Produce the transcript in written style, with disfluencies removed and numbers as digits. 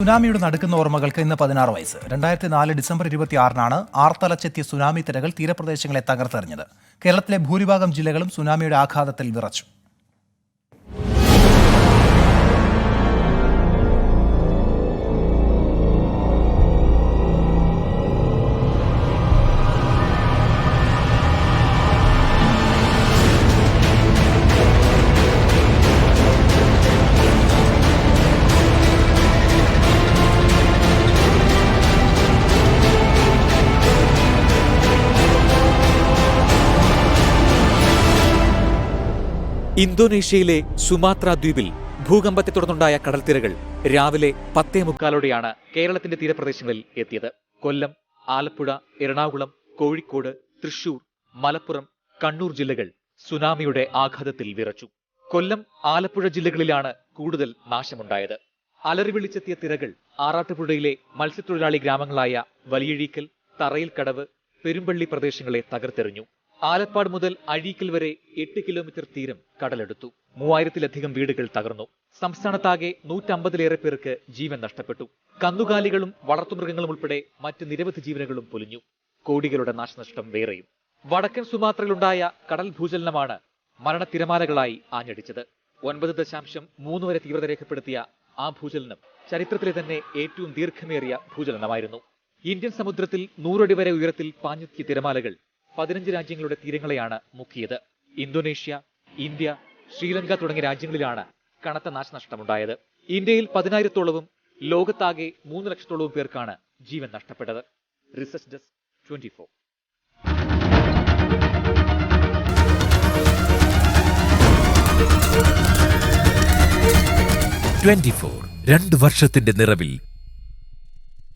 സുനാമിയുടെ നടുക്കുന്ന ഓർമ്മകൾക്ക് ഇന്ന് 16 വയസ്സ്. 2004 ഡിസംബർ 26-നാണ് ആർത്തലച്ചെത്തിയ സുനാമി തിരകൾ തീരപ്രദേശങ്ങളെ തകർത്തെറിഞ്ഞത്. കേരളത്തിലെ ഭൂരിഭാഗം ജില്ലകളും സുനാമിയുടെ ആഘാതത്തിൽ വിറച്ചു. ഇന്തോനേഷ്യയിലെ സുമാത്ര ദ്വീപിൽ ഭൂകമ്പത്തെ തുടർന്നുണ്ടായ കടൽത്തിരകൾ രാവിലെ 10:45 കേരളത്തിന്റെ തീരപ്രദേശങ്ങളിൽ എത്തിയത്. കൊല്ലം, ആലപ്പുഴ, എറണാകുളം, കോഴിക്കോട്, തൃശൂർ, മലപ്പുറം, കണ്ണൂർ ജില്ലകൾ സുനാമിയുടെ ആഘാതത്തിൽ വിറച്ചു. കൊല്ലം, ആലപ്പുഴ ജില്ലകളിലാണ് കൂടുതൽ നാശമുണ്ടായത്. അലറി വിളിച്ചെത്തിയ തിരകൾ ആറാട്ടുപുഴയിലെ മത്സ്യത്തൊഴിലാളി ഗ്രാമങ്ങളായ വലിയഴീക്കൽ, തറയിൽക്കടവ്, പെരുമ്പള്ളി പ്രദേശങ്ങളെ തകർത്തെറിഞ്ഞു. ആലപ്പാട് മുതൽ അഴീക്കൽ വരെ 8 കിലോമീറ്റർ തീരം കടലെടുത്തു. 3000-ലധികം വീടുകൾ തകർന്നു. സംസ്ഥാനത്താകെ 150-ലേറെ പേർക്ക് ജീവൻ നഷ്ടപ്പെട്ടു. കന്നുകാലികളും വളർത്തുമൃഗങ്ങളും ഉൾപ്പെടെ മറ്റ് നിരവധി ജീവനുകളും പൊലിഞ്ഞു. കോടികളുടെ നാശനഷ്ടം വേറെയും. വടക്കൻ സുമാത്രയിലുണ്ടായ കടൽ ഭൂചലനമാണ് മരണത്തിരമാലകളായി ആഞ്ഞടിച്ചത്. 9.3 വരെ തീവ്രത രേഖപ്പെടുത്തിയ ആ ഭൂചലനം ചരിത്രത്തിലെ തന്നെ ഏറ്റവും ദീർഘമേറിയ ഭൂചലനമായിരുന്നു. ഇന്ത്യൻ സമുദ്രത്തിൽ 100 അടി വരെ ഉയരത്തിൽ പാഞ്ഞെത്തിയ തിരമാലകൾ 15 രാജ്യങ്ങളുടെ തീരങ്ങളെയാണ് മുക്കിയത്. ഇന്തോനേഷ്യ, ഇന്ത്യ, ശ്രീലങ്ക തുടങ്ങിയ രാജ്യങ്ങളിലാണ് കനത്ത നാശനഷ്ടമുണ്ടായത്. ഇന്ത്യയിൽ 10,000-ഓളവും ലോകത്താകെ 3 ലക്ഷത്തോളവും പേർക്കാണ് ജീവൻ നഷ്ടപ്പെട്ടത്. Research desk 24. 2 വർഷത്തിന്റെ നിറവിൽ